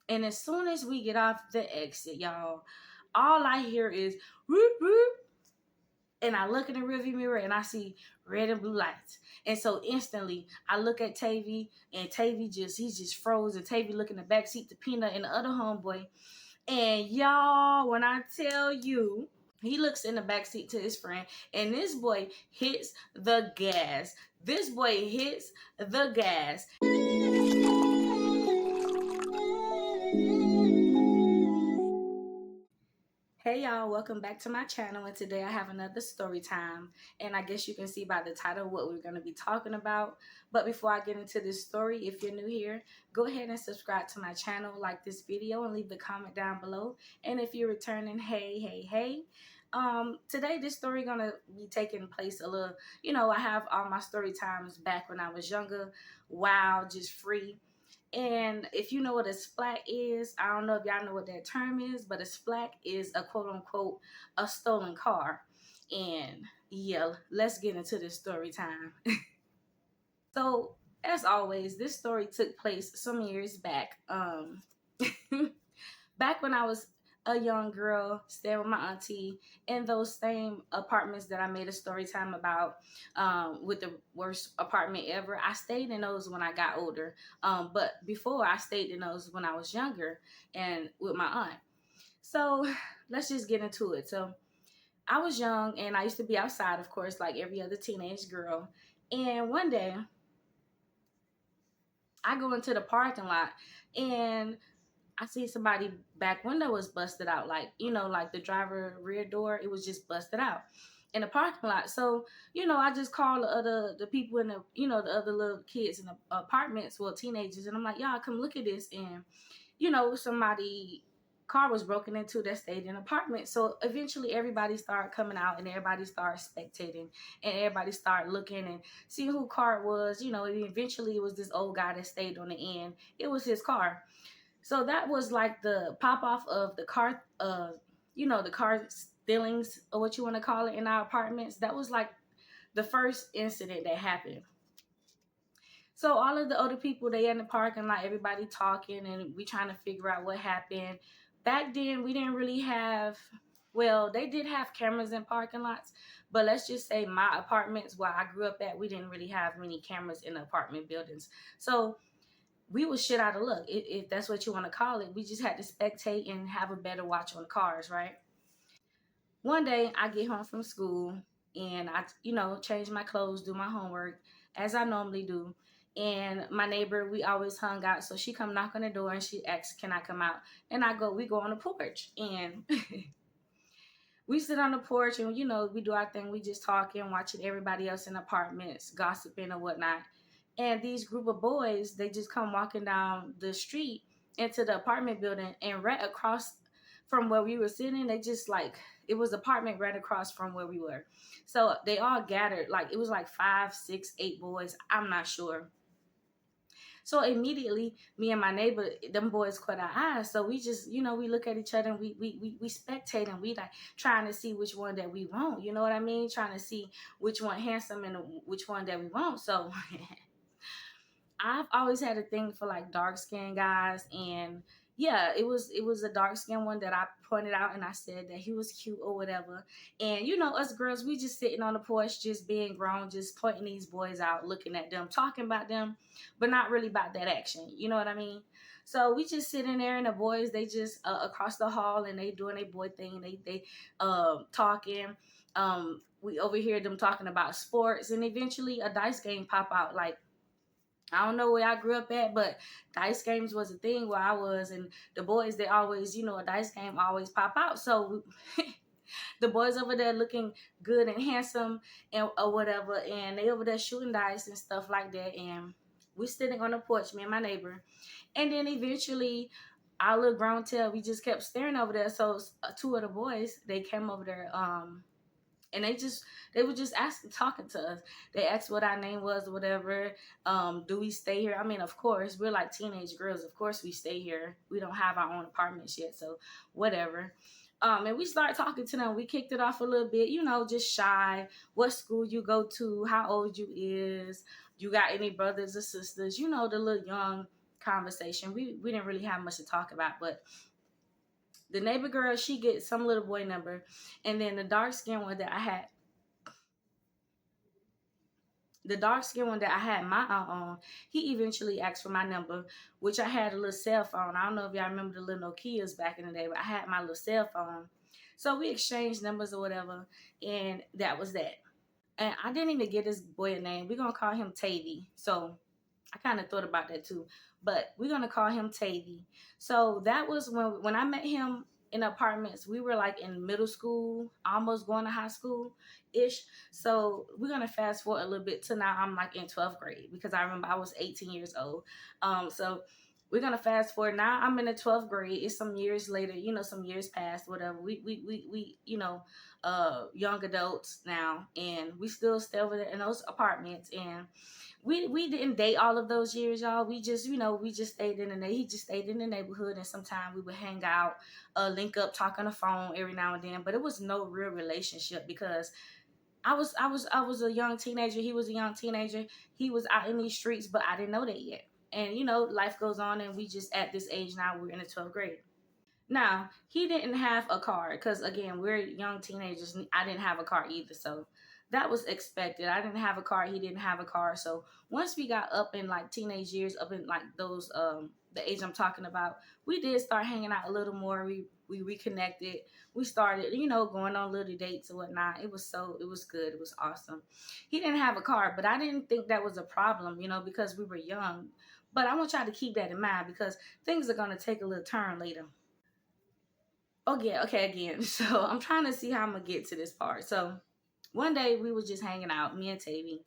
And as soon as we get off the exit, y'all, all I hear is whoop whoop. And I look in the rearview mirror and I see red and blue lights. And so instantly I look at Tavy, and he's just froze. And Tavy look in the back seat to Peanut and the other homeboy. And y'all, when I tell you, he looks in the back seat to his friend, and this boy hits the gas. This boy hits the gas. Hey y'all, welcome back to my channel, and today I have another story time, and I guess you can see by the title what we're going to be talking about. But before I get into this story, if you're new here, go ahead and subscribe to my channel, like this video, and leave the comment down below. And if you're returning, hey. Today this story gonna be taking place a little, I have all my story times back when I was younger, wild, just free. And if you know what a splat is, I don't know if y'all know what that term is, but a splat is a quote unquote a stolen car. And yeah, let's get into this story time. So as always, this story took place some years back. Back when I was a young girl staying with my auntie in those same apartments that I made a story time about, with the worst apartment ever. I stayed in those when I got older, but before I stayed in those when I was younger and with my aunt. So let's just get into it. So I was young and I used to be outside, of course, like every other teenage girl. And one day I go into the parking lot and I see somebody back window was busted out, like, like the driver rear door, it was just busted out in the parking lot. So, I just called the people in the, the other little kids in the apartments, well, teenagers, and I'm like, y'all come look at this. And, somebody car was broken into that stayed in an apartment. So eventually everybody started coming out and everybody started spectating and everybody started looking and seeing who car it was. And eventually it was this old guy that stayed on the end. It was his car. So that was like the pop off of the car, the car stealings or what you want to call it in our apartments. That was like the first incident that happened. So all of the older people, they in the parking lot, everybody talking, and we trying to figure out what happened. Back then, we didn't really have, well, they did have cameras in parking lots, but let's just say my apartments where I grew up at, we didn't really have many cameras in the apartment buildings. So we was shit out of luck, if that's what you want to call it. We just had to spectate and have a better watch on the cars, right? One day I get home from school and I, change my clothes, do my homework as I normally do. And my neighbor, we always hung out. So she come knock on the door and she asks, can I come out? And we go on the porch and we sit on the porch and, we do our thing. We just talking, watching everybody else in apartments, gossiping or whatnot. And these group of boys, they just come walking down the street into the apartment building, and right across from where we were sitting, they just like, it was apartment right across from where we were. So they all gathered, like it was like 5, 6, 8 boys. I'm not sure. So immediately, me and my neighbor, them boys caught our eyes. So we just, we look at each other and we spectate, and we like trying to see which one that we want. You know what I mean? Trying to see which one handsome and which one that we want. So I've always had a thing for like dark skinned guys, and yeah, it was a dark skinned one that I pointed out and I said that he was cute or whatever. And us girls, we just sitting on the porch, just being grown, just pointing these boys out, looking at them, talking about them, but not really about that action. You know what I mean? So we just sitting there, and the boys, they just across the hall, and they doing their boy thing. They talking. We overhear them talking about sports, and eventually a dice game pop out. Like, I don't know where I grew up at, but dice games was a thing where I was, and the boys, they always, a dice game always pop out. So the boys over there looking good and handsome and or whatever, and they over there shooting dice and stuff like that, and we sitting on the porch, me and my neighbor, and then eventually our little grown tail, we just kept staring over there. So two of the boys, they came over there, and they were just asking, talking to us. They asked what our name was or whatever. Do we stay here? I mean, of course, we're like teenage girls. Of course we stay here. We don't have our own apartments yet, so whatever. And we started talking to them. We kicked it off a little bit, just shy. What school you go to? How old you is? You got any brothers or sisters? The little young conversation. We didn't really have much to talk about, but the neighbor girl, she gets some little boy number, and then the dark skin one that I had my eye on, he eventually asked for my number, which I had a little cell phone. I don't know if y'all remember the little Nokias back in the day, but I had my little cell phone. So we exchanged numbers or whatever, and that was that. And I didn't even get this boy a name. We're gonna call him Tavy. So I kind of thought about that too, but we're gonna call him Tavy. So that was when I met him in apartments. We were like in middle school, almost going to high school ish. So we're gonna fast forward a little bit to now. I'm like in 12th grade because I remember I was 18 years old. So we're gonna fast forward now. I'm in the 12th grade. It's some years later. Some years passed. Whatever. We young adults now, and we still stay over there in those apartments and we didn't date all of those years, y'all. We just stayed in the he just stayed in the neighborhood, and sometimes we would hang out, link up, talk on the phone every now and then. But it was no real relationship because I was a young teenager. He was a young teenager. He was out in these streets, but I didn't know that yet. And life goes on, and we just at this age now. We're in the 12th grade. Now, he didn't have a car because, again, we're young teenagers. I didn't have a car either. So that was expected. I didn't have a car. He didn't have a car. So once we got up in like teenage years, up in like those, the age I'm talking about, we did start hanging out a little more. We reconnected. We started, going on little dates and whatnot. It was good. It was awesome. He didn't have a car, but I didn't think that was a problem, because we were young. But I want y'all to keep that in mind because things are going to take a little turn later. Oh yeah, okay, again. So I'm trying to see how I'm gonna get to this part. So one day we was just hanging out, me and Tavy,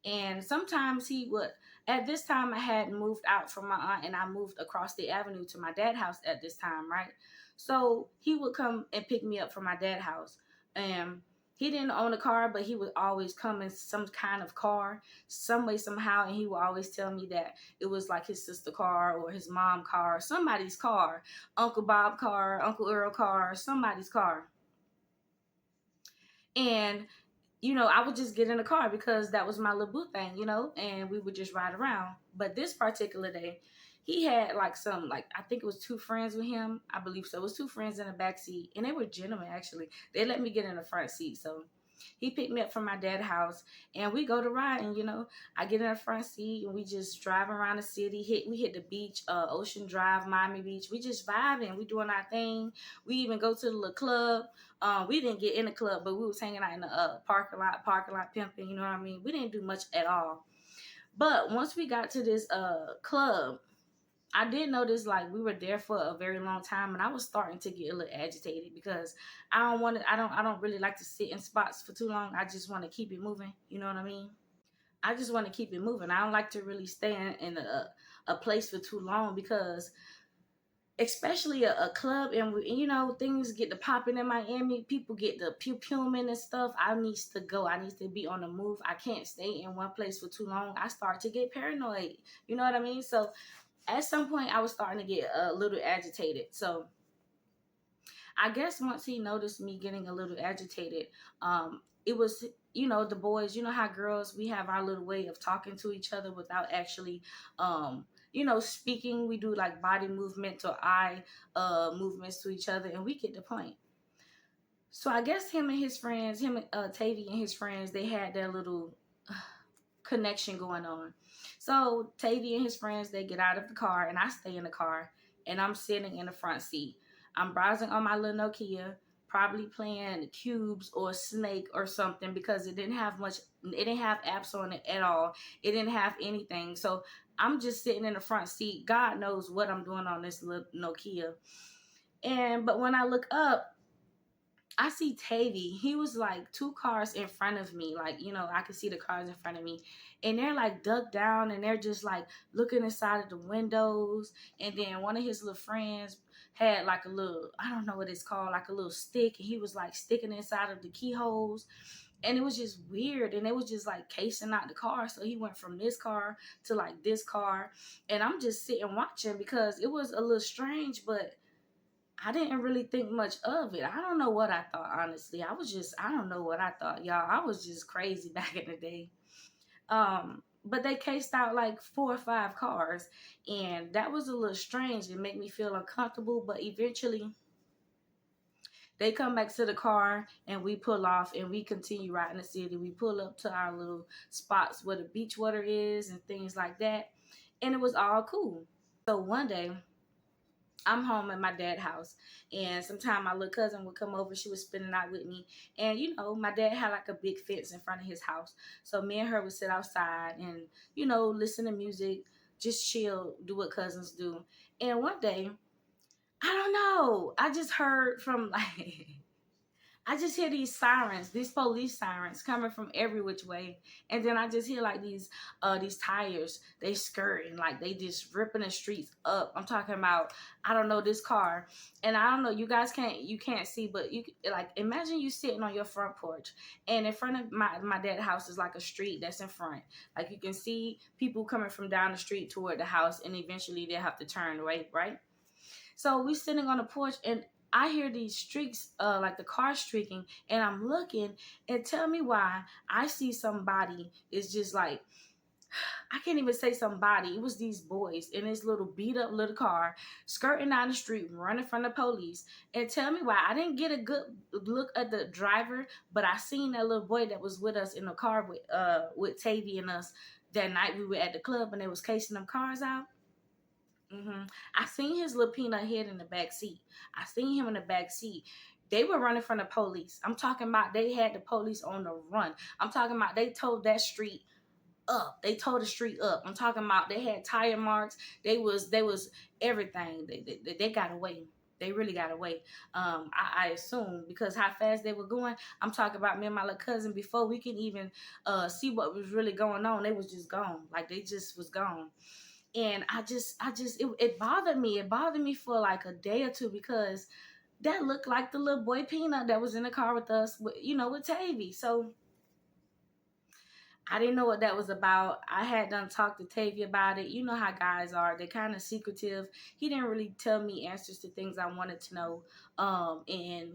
and sometimes he would. At this time, I had moved out from my aunt, and I moved across the avenue to my dad's house at this time, right? So he would come and pick me up from my dad's house, and he didn't own a car, but he would always come in some kind of car, some way, somehow, and he would always tell me that it was like his sister car or his mom car, somebody's car, Uncle Bob car, Uncle Earl car, somebody's car, and I would just get in the car because that was my little boo thing, and we would just ride around. But this particular day, he had like I think it was two friends with him. I believe so. It was two friends in the back seat, and they were gentlemen actually. They let me get in the front seat, so he picked me up from my dad's house, and we go to ride. And I get in the front seat, and we just drive around the city. We hit the beach, Ocean Drive, Miami Beach. We just vibing. We doing our thing. We even go to the little club. We didn't get in the club, but we was hanging out in the parking lot pimping. You know what I mean? We didn't do much at all. But once we got to this club, I did notice like we were there for a very long time, and I was starting to get a little agitated because I don't really like to sit in spots for too long. I just want to keep it moving. You know what I mean? I just want to keep it moving. I don't like to really stay in a place for too long because especially a club, and things get to popping in Miami, people get the puming and stuff. I needs to go. I need to be on the move. I can't stay in one place for too long. I start to get paranoid. You know what I mean? So at some point I was starting to get a little agitated. So I guess once he noticed me getting a little agitated, it was, the boys, how girls, we have our little way of talking to each other without actually, speaking. We do like body movement or eye movements to each other, and we get the point. So I guess him and Tavy and his friends, they had their little connection going on. So Tavy and his friends, they get out of the car, and I stay in the car, and I'm sitting in the front seat. I'm browsing on my little Nokia, probably playing Cubes or Snake or something because it didn't have much. It didn't have apps on it at all. It didn't have anything. So I'm just sitting in the front seat. God knows what I'm doing on this little Nokia. But when I look up, I see Tavy. He was like two cars in front of me. Like, I could see the cars in front of me. And they're like ducked down, and they're just like looking inside of the windows. And then one of his little friends had like a little, I don't know what it's called, like a little stick. And he was like sticking inside of the keyholes. And it was just weird. And it was just like casing out the car. So he went from this car to like this car. And I'm just sitting watching because it was a little strange, but I didn't really think much of it. I don't know what I thought, honestly. I don't know what I thought, y'all. I was just crazy back in the day. but they cased out like 4 or 5 cars, and that was a little strange. It made me feel uncomfortable, but eventually they come back to the car and we pull off and we continue riding the city. We pull up to our little spots where the beach water is and things like that. And it was all cool. So one day I'm home at my dad's house, and sometime my little cousin would come over. She was spending the night with me, and my dad had like a big fence in front of his house. So me and her would sit outside and listen to music, just chill, do what cousins do. And one day, I don't know, I just heard from like I just hear these sirens, these police sirens coming from every which way. And then I just hear like these tires, they skirting, like they just ripping the streets up. I'm talking about, I don't know, this car. And I don't know, you can't see, but like imagine you sitting on your front porch, and in front of my dad's house is like a street that's in front. Like you can see people coming from down the street toward the house, and eventually they have to turn away, right? So we sitting on the porch, and I hear these streaks, like the car streaking, and I'm looking, and tell me why I see somebody is just like, I can't even say somebody. It was these boys in this little beat up little car, skirting down the street, running from the police. And tell me why I didn't get a good look at the driver, but I seen that little boy that was with us in the car with Tavy and us that night. We were at the club and they was casing them cars out. I seen his little peanut head in the back seat. I seen him in the back seat. They were running from the police. I'm talking about they had the police on the run. I'm talking about they towed that street up. They towed the street up. I'm talking about they had tire marks. They was everything. They got away. They really got away. I assume because how fast they were going. I'm talking about me and my little cousin before we can even see what was really going on. They was just gone. Like they just was gone. And it bothered me. It bothered me for like a day or two because that looked like the little boy Peanut that was in the car with us, with Tavy. So I didn't know what that was about. I had done talked to Tavy about it. You know how guys are. They're kind of secretive. He didn't really tell me answers to things I wanted to know. And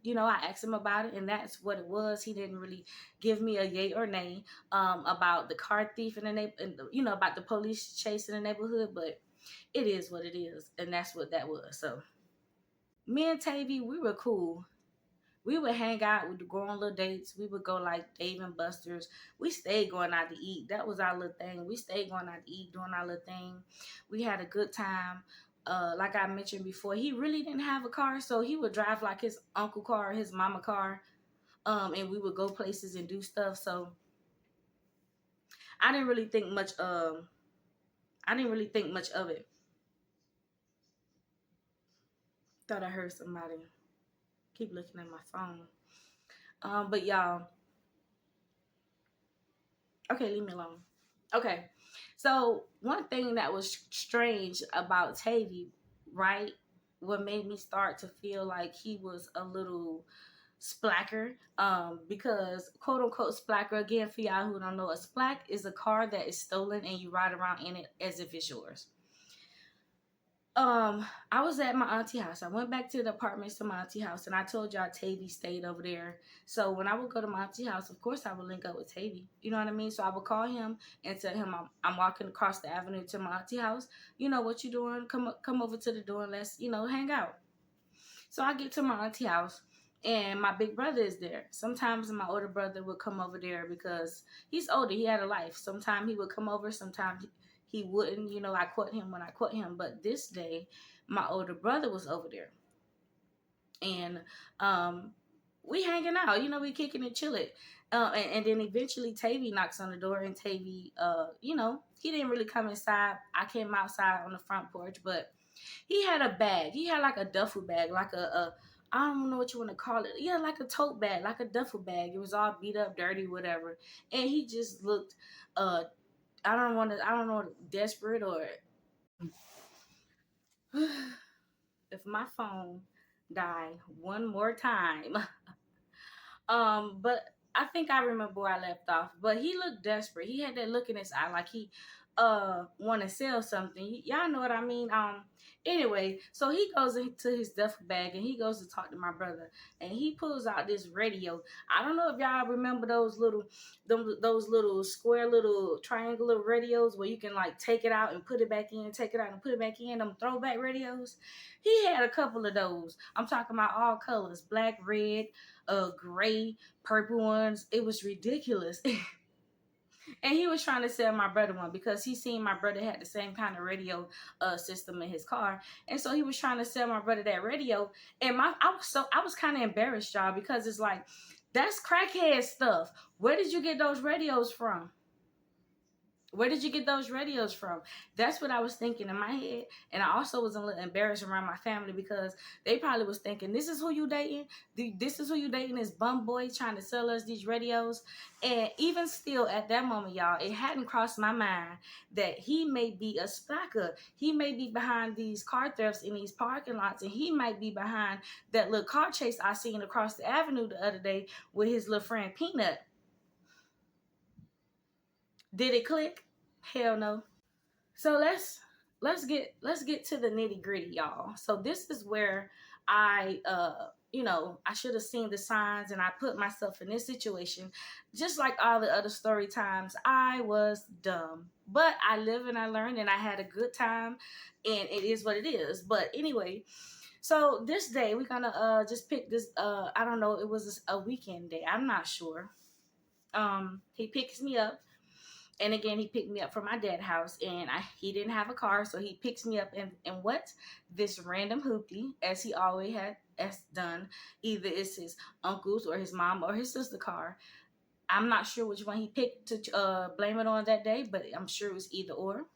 I asked him about it, and that's what it was. He didn't really give me a yay or nay about the car thief in the neighborhood, about the police chase in the neighborhood, but it is what it is, and that's what that was. So me and Tavy, we were cool. We would hang out, we'd go on little dates. We would go like Dave and Buster's. We stayed going out to eat. That was our little thing. We stayed going out to eat, doing our little thing. We had a good time. Like I mentioned before, he really didn't have a car, so he would drive like his uncle car, his mama car, and we would go places and do stuff. So I didn't really think much. I didn't really think much of it. Thought I heard somebody. Keep looking at my phone. But y'all, okay, leave me alone. Okay, so one thing that was strange about Tavy, right? What made me start to feel like he was a little splacker, because quote unquote splacker, again, for y'all who don't know, a splack is a car that is stolen and you ride around in it as if it's yours. I was at my auntie house. I went back to the apartments to my auntie house, and I told y'all Tavy stayed over there. So when I would go to my auntie house, of course I would link up with Tavy. You know what I mean? So I would call him and tell him I'm walking across the avenue to my auntie house. You know what you doing? Come over to the door and let's hang out. So I get to my auntie house, and my big brother is there. Sometimes my older brother would come over there because he's older. He had a life. Sometimes he would come over. Sometimes he wouldn't. I caught him when I caught him. But this day, my older brother was over there, and we hanging out. We kicking and chilling. And then eventually Tavy knocks on the door, and Tavy, he didn't really come inside. I came outside on the front porch, but he had a bag. He had like a duffel bag, like a I don't know what you want to call it. Yeah, like a tote bag, like a duffel bag. It was all beat up, dirty, whatever. And he just looked, I don't know, desperate or. If my phone die one more time, but I think I remember where I left off. But he looked desperate. He had that look in his eye, like want to sell something. Y'all know what I mean. Anyway, so he goes into his duffel bag and he goes to talk to my brother, and he pulls out this radio. I don't know if y'all remember those little square little triangular radios where you can like take it out and put it back in, take it out and put it back in, them throwback radios. He had a couple of those. I'm talking about all colors, black, red, gray, purple ones. It was ridiculous. And he was trying to sell my brother one because he seen my brother had the same kind of radio system in his car, and so he was trying to sell my brother that radio. And I was kind of embarrassed, y'all, because it's like, that's crackhead stuff. Where did you get those radios from? Where did you get those radios from? That's what I was thinking in my head. And I also was a little embarrassed around my family because they probably was thinking, this is who you dating? This is who you dating, this bum boy trying to sell us these radios? And even still at that moment, y'all, it hadn't crossed my mind that he may be a slacker. He may be behind these car thefts in these parking lots, and he might be behind that little car chase I seen across the avenue the other day with his little friend Peanut. Did it click? Hell no. So let's get to the nitty gritty, y'all. So this is where I should have seen the signs, and I put myself in this situation. Just like all the other story times, I was dumb. But I live and I learn, and I had a good time, and it is what it is. But anyway, so this day we're gonna just pick this I don't know, it was a weekend day. I'm not sure. He picks me up, and again, he picked me up from my dad's house, and he didn't have a car, so he picks me up in what? This random hoopty, as he always has done. Either it's his uncle's or his mom or his sister car. I'm not sure which one he picked to blame it on that day, but I'm sure it was either or.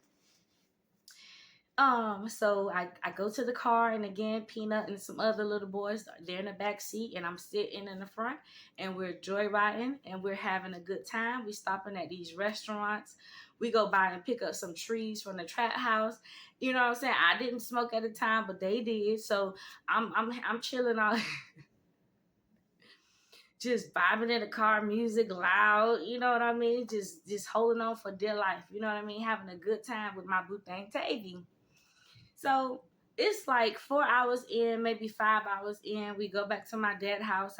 So I go to the car, and again, Peanut and some other little boys, they're in the back seat, and I'm sitting in the front, and we're joyriding, and we're having a good time. We stopping at these restaurants. We go by and pick up some trees from the trap house. You know what I'm saying? I didn't smoke at the time, but they did. So I'm chilling out, just vibing in the car, music loud. You know what I mean? Just holding on for dear life. You know what I mean? Having a good time with my boo thing Tavy. So it's like 4 hours in, maybe 5 hours in. We go back to my dad's house.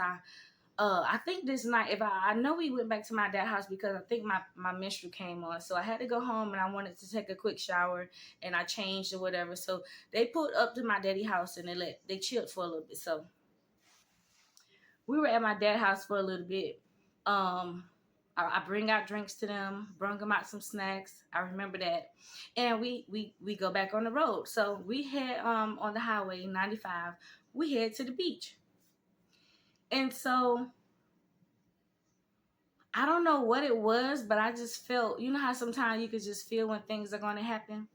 I think this night, if I know we went back to my dad's house because I think my menstrual came on. So I had to go home, and I wanted to take a quick shower, and I changed or whatever. So they pulled up to my daddy's house, and they chilled for a little bit. So we were at my dad's house for a little bit. I bring out drinks to them, bring them out some snacks. I remember that. And we go back on the road. So we head on the highway 95. We head to the beach. And so I don't know what it was, but I just felt, you know how sometimes you could just feel when things are going to happen?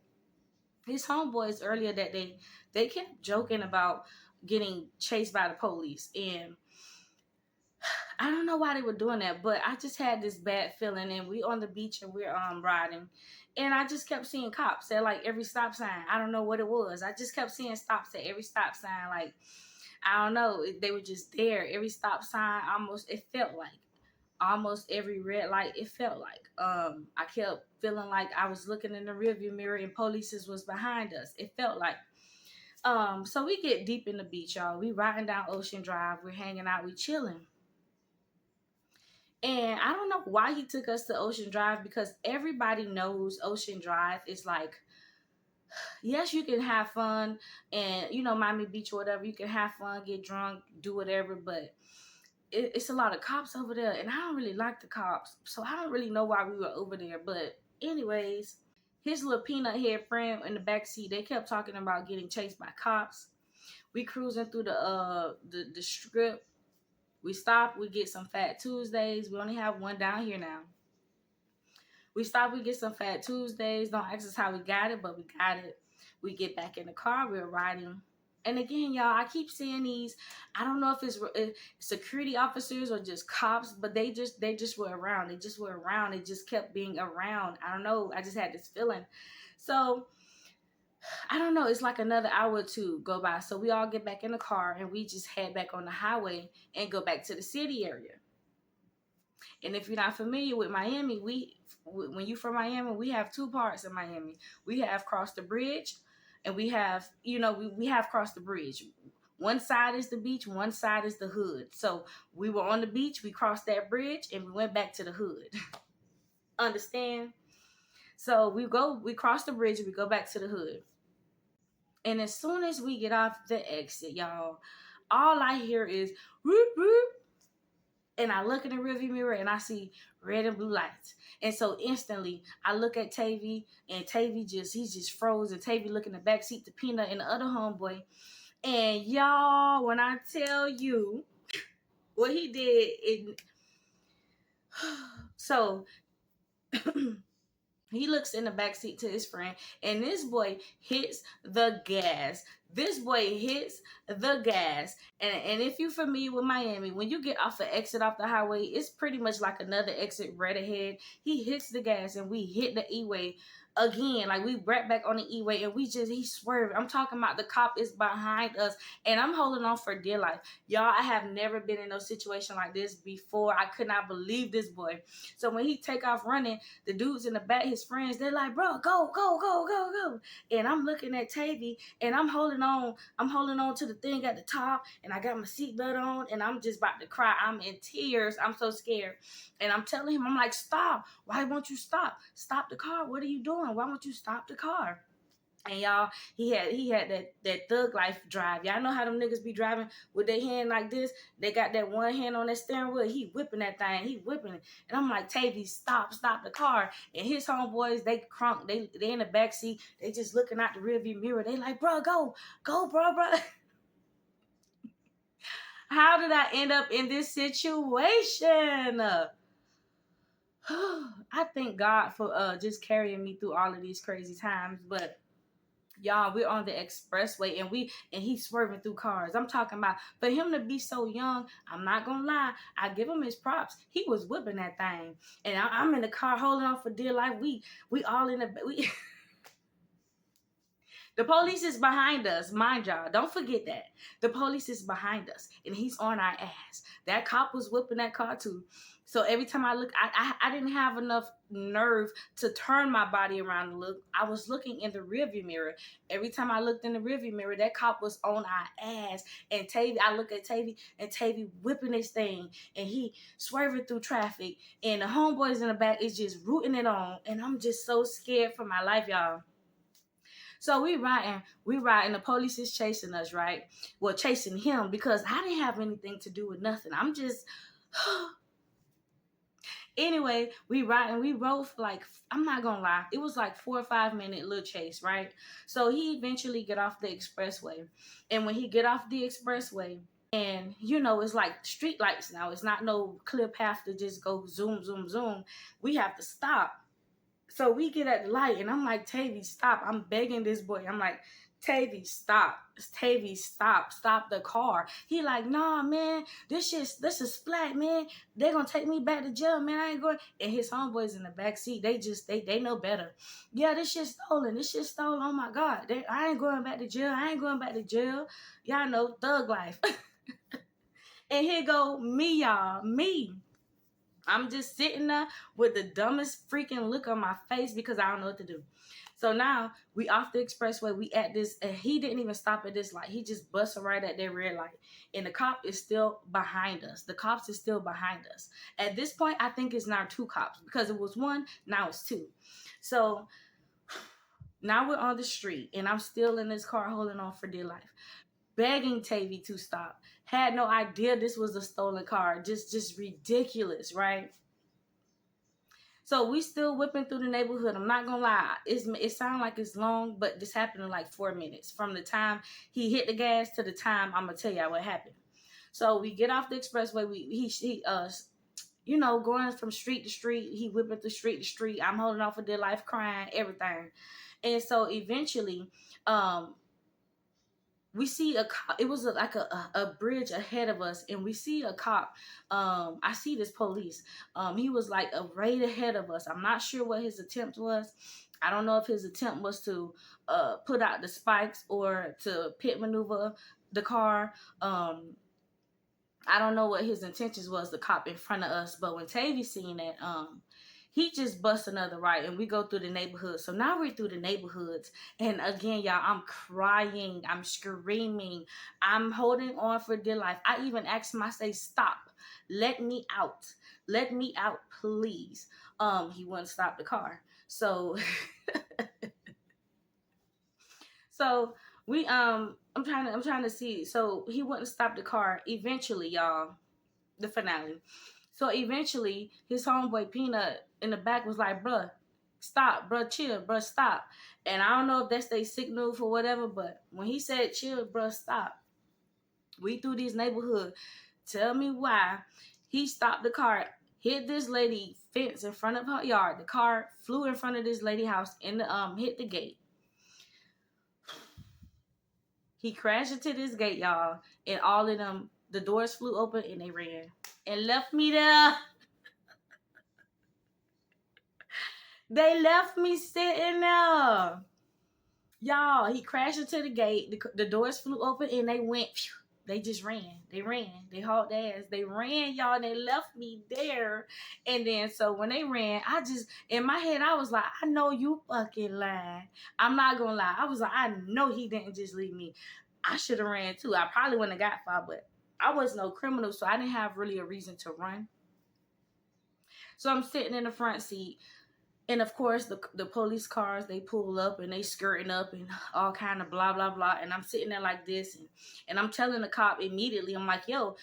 His homeboys earlier that day, they kept joking about getting chased by the police. And I don't know why they were doing that, but I just had this bad feeling. And we on the beach, and we're riding, and I just kept seeing cops at like every stop sign. I don't know what it was. I just kept seeing stops at every stop sign. Like, I don't know, they were just there. Every stop sign, almost, it felt like almost every red light. It felt like I kept feeling like I was looking in the rearview mirror, and police was behind us. It felt like. So we get deep in the beach, y'all. We riding down Ocean Drive. We're hanging out. We chilling. And I don't know why he took us to Ocean Drive, because everybody knows Ocean Drive is like, yes, you can have fun, and Miami Beach or whatever, you can have fun, get drunk, do whatever, but it's a lot of cops over there, and I don't really like the cops, so I don't really know why we were over there. But anyways, his little peanut head friend in the back seat, they kept talking about getting chased by cops. We cruising through the strip. We stop, we get some Fat Tuesdays. We only have one down here now. We stop, we get some Fat Tuesdays. Don't ask us how we got it, but we got it. We get back in the car, we're riding. And again, y'all, I keep seeing these. I don't know if it's security officers or just cops, but they just were around. They just were around. They just kept being around. I don't know. I just had this feeling. So I don't know. It's like another hour or two go by. So we all get back in the car, and we just head back on the highway and go back to the city area. And if you're not familiar with Miami, when you from Miami, we have two parts of Miami. We have crossed the bridge, and we have, we have crossed the bridge. One side is the beach, one side is the hood. So we were on the beach, we crossed that bridge, and we went back to the hood. Understand? So we cross the bridge, and we go back to the hood. And as soon as we get off the exit, y'all, all I hear is whoop whoop, and I look in the rearview mirror and I see red and blue lights. And so instantly I look at Tavy, and he's just froze, and Tavy look in the back seat to Peanut and the other homeboy. And y'all, when I tell you what he did, so he looks in the back seat to his friend, and this boy hits the gas. This boy hits the gas. And if you're familiar with Miami, when you get off the exit off the highway, it's pretty much like another exit right ahead. He hits the gas, and we hit the E-way again. Like, we brought back on the E-way, and he swerved. I'm talking about the cop is behind us, and I'm holding on for dear life. Y'all, I have never been in no situation like this before. I could not believe this boy. So when he take off running, the dudes in the back, his friends, they're like, bro, go, go, go, go, go. And I'm looking at Tavy, and I'm holding on to the thing at the top, and I got my seatbelt on, and I'm just about to cry. I'm in tears. I'm so scared. And I'm telling him, I'm like, stop. Why won't you stop? Stop the car. What are you doing? Why won't you stop the car? And y'all, he had that thug life drive. Y'all know how them niggas be driving with their hand like this. They got that one hand on that steering wheel. He whipping that thing. He whipping it. And I'm like, Tavy, stop the car. And his homeboys, they crunk. They in the back seat. They just looking out the rearview mirror. They like, bro, go, bro. How did I end up in this situation? I thank God for just carrying me through all of these crazy times. But y'all, we're on the expressway, and he's swerving through cars. I'm talking about, for him to be so young, I'm not gonna lie, I give him his props. He was whipping that thing, and I'm in the car holding on for dear life. We all in the the police is behind us, mind y'all. Don't forget that. The police is behind us, and he's on our ass. That cop was whipping that car too. So every time I look, I didn't have enough nerve to turn my body around and look. I was looking in the rearview mirror. Every time I looked in the rearview mirror, that cop was on our ass. And Tavy, I look at Tavy, and Tavy whipping this thing, and he swerving through traffic, and the homeboys in the back is just rooting it on. And I'm just so scared for my life, y'all. So we riding. The police is chasing us, right? Well, chasing him, because I didn't have anything to do with nothing. I'm just. Anyway, we riding. We rode for like, I'm not gonna lie, it was like 4 or 5 minute little chase, right? So he eventually get off the expressway, and when he get off the expressway, and it's like street lights now. It's not no clear path to just go zoom, zoom, zoom. We have to stop. So we get at the light, and I'm like, Tavy, stop. I'm begging this boy. I'm like, Tavy, stop. Tavy, stop the car. He like, nah, man, this is splat, man. They gonna take me back to jail, man. I ain't going. And his homeboys in the back seat, they know better. Yeah, this shit stolen. Oh my God. I ain't going back to jail. Y'all know, thug life. And here go me, y'all. Me. I'm just sitting there with the dumbest freaking look on my face because I don't know what to do. So now we off the expressway. We at this, and he didn't even stop at this light. He just busted right at that red light. And the cop is still behind us. The cops is still behind us. At this point, I think it's now 2 cops, because it was 1, now it's 2. So now we're on the street, and I'm still in this car holding on for dear life, begging Tavy to stop. Had no idea this was a stolen car. Just ridiculous, right? So we still whipping through the neighborhood. I'm not gonna lie, it sounds like it's long, but this happened in like 4 minutes from the time he hit the gas to the time I'm gonna tell y'all what happened. So we get off the expressway. Going from street to street. He whipping through street to street. I'm holding on for dear life, crying, everything. And so eventually, we see a cop. It was like a bridge ahead of us, and we see a cop. I see this police. He was like right ahead of us. I'm not sure what his attempt was. I don't know if his attempt was to put out the spikes or to pit maneuver the car. I don't know what his intentions was, the cop in front of us, but when Tavy seen that, he just bust another right, and we go through the neighborhood. So now we're through the neighborhoods, and again, y'all, I'm crying, I'm screaming, I'm holding on for dear life. I even asked him, I say, stop, let me out, please. He wouldn't stop the car. So so we I'm trying to see. So he wouldn't stop the car. Eventually, y'all, the finale. So eventually, his homeboy Peanut in the back was like, "Bruh, stop, bruh, chill, bruh, stop." And I don't know if that's their signal for whatever, but when he said, "Chill, bruh, stop," we through these neighborhood. Tell me why he stopped the car, hit this lady fence in front of her yard. The car flew in front of this lady house and hit the gate. He crashed into this gate, y'all, and all of them, the doors flew open and they ran and left me there. They left me sitting there. Y'all, he crashed into the gate. The doors flew open and they went, phew, they just ran. They ran. They hauled ass. They ran, y'all, and they left me there. And then, so when they ran, I just, in my head, I was like, I know you fucking lying. I'm not going to lie. I was like, I know he didn't just leave me. I should have ran too. I probably wouldn't have got far, but I was no criminal, so I didn't have really a reason to run. So I'm sitting in the front seat. And of course, the police cars, they pull up and they skirting up and all kind of blah, blah, blah. And I'm sitting there like this. And I'm telling the cop immediately, I'm like, yo,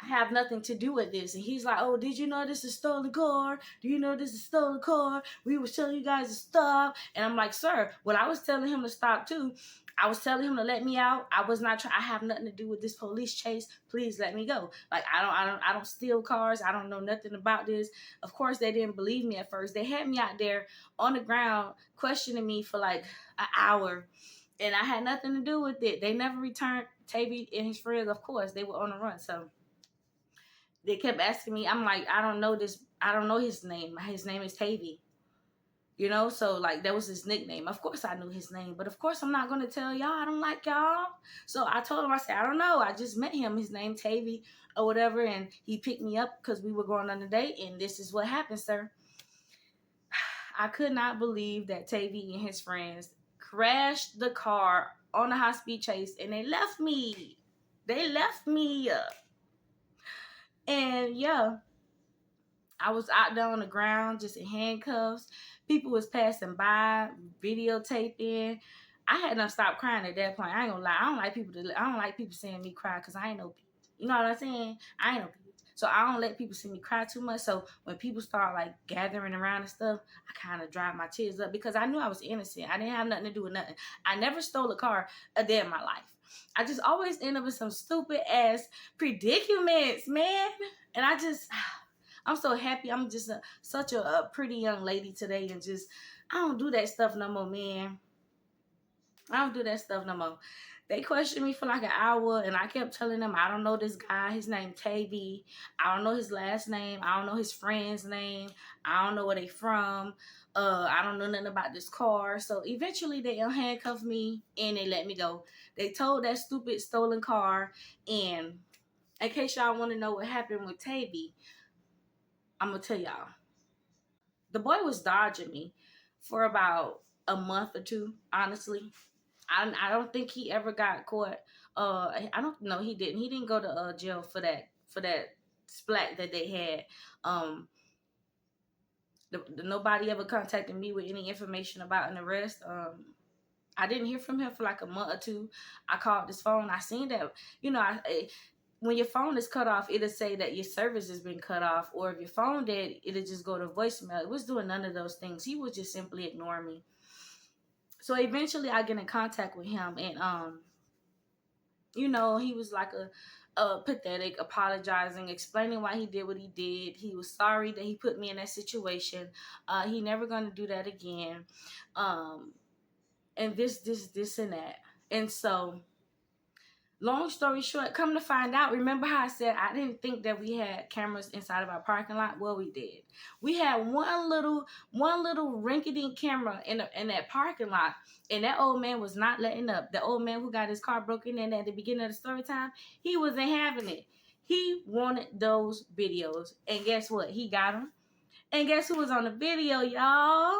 I have nothing to do with this. And he's like, oh, did you know this is a stolen car? Do you know this is a stolen car? We were telling you guys to stop. And I'm like, sir, when I was telling him to stop too, I was telling him to let me out. I was not trying. I have nothing to do with this police chase. Please let me go. Like, I don't steal cars. I don't know nothing about this. Of course, they didn't believe me at first. They had me out there on the ground questioning me for like an hour, and I had nothing to do with it. They never returned. Tavy and his friends, of course, they were on the run. So they kept asking me. I'm like, I don't know this. I don't know his name. His name is Tavy. You know, so like that was his nickname. Of course I knew his name, but of course I'm not gonna tell y'all I don't like y'all. So I told him, I said, I don't know. I just met him. His name Tavy or whatever, and he picked me up because we were going on a date, and this is what happened, sir. I could not believe that Tavy and his friends crashed the car on a high speed chase, and they left me. They left me. And yeah, I was out there on the ground just in handcuffs. People was passing by, videotaping. I had to stop crying at that point. I ain't gonna lie. I don't like people seeing me cry because I ain't no bitch. You know what I'm saying? I ain't no bitch. So I don't let people see me cry too much. So when people start like gathering around and stuff, I kind of dry my tears up because I knew I was innocent. I didn't have nothing to do with nothing. I never stole a car a day in my life. I just always end up in some stupid ass predicaments, man. And I'm so happy. I'm just such a pretty young lady today, and just I don't do that stuff no more, man. I don't do that stuff no more. They questioned me for like an hour, and I kept telling them I don't know this guy. His name Tavy. I don't know his last name. I don't know his friend's name. I don't know where they from. I don't know nothing about this car. So eventually they handcuffed me and they let me go. They towed that stupid stolen car. And in case y'all want to know what happened with Tavy, I'm gonna tell y'all. The boy was dodging me for about a month or two, honestly. I don't think he ever got caught. I don't know. He didn't. He didn't go to jail for that splat that they had. Nobody ever contacted me with any information about an arrest. I didn't hear from him for like a month or two. I called his phone. I seen that, when your phone is cut off, it'll say that your service has been cut off, or if your phone dead, it'll just go to voicemail. It was doing none of those things. He was just simply ignoring me. So eventually I get in contact with him, and he was like a pathetic, apologizing, explaining why he did what he did. He was sorry that he put me in that situation. He never gonna do that again. And this and that. And so, long story short, come to find out, remember how I said I didn't think that we had cameras inside of our parking lot? Well, we did. We had one little rinky-dink camera in that parking lot, and that old man was not letting up. The old man who got his car broken in at the beginning of the story time, he wasn't having it. He wanted those videos. And guess what? He got them. And guess who was on the video, y'all?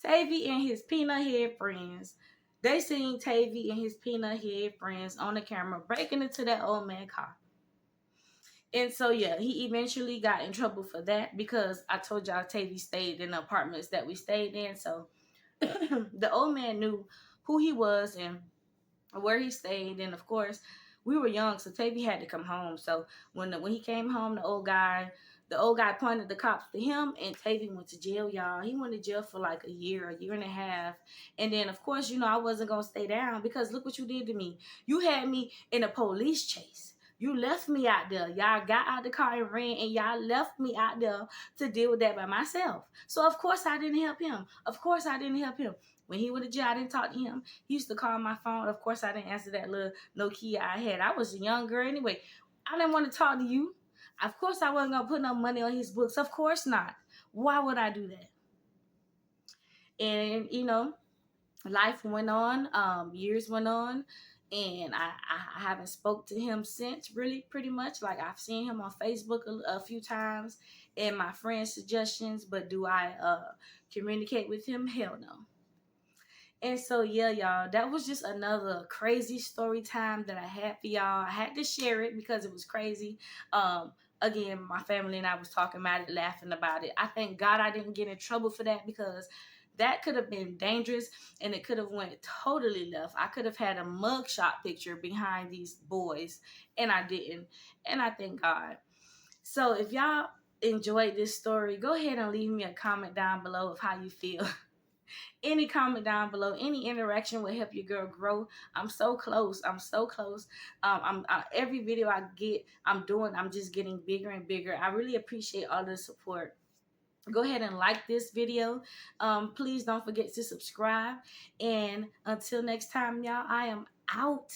Tavy and his peanut head friends. They seen Tavy and his peanut head friends on the camera breaking into that old man car. And so yeah, he eventually got in trouble for that because I told y'all Tavy stayed in the apartments that we stayed in. So the old man knew who he was and where he stayed, and of course we were young, so Tavy had to come home. So when he came home, the old guy pointed the cops to him, and Tavy went to jail, y'all. He went to jail for like a year and a half. And then of course, I wasn't gonna stay down because look what you did to me. You had me in a police chase. You left me out there. Y'all got out the car and ran, and y'all left me out there to deal with that by myself. So of course I didn't help him. Of course I didn't help him. When he went to jail, I didn't talk to him. He used to call my phone. Of course, I didn't answer that little Nokia I had. I was a young girl anyway. I didn't want to talk to you. Of course, I wasn't going to put no money on his books. Of course not. Why would I do that? And, life went on. Years went on. And I haven't spoke to him since, really, pretty much. Like, I've seen him on Facebook a few times and my friends' suggestions. But do I communicate with him? Hell no. And so, yeah, y'all, that was just another crazy story time that I had for y'all. I had to share it because it was crazy. Again, my family and I was talking about it, laughing about it. I thank God I didn't get in trouble for that because that could have been dangerous and it could have went totally left. I could have had a mugshot picture behind these boys and I didn't. And I thank God. So if y'all enjoyed this story, go ahead and leave me a comment down below of how you feel. Any comment down below, any interaction will help your girl grow. I'm so close. I'm so close. Every video I get, I'm just getting bigger and bigger. I really appreciate all the support. Go ahead and like this video. Please don't forget to subscribe. And until next time, y'all, I am out.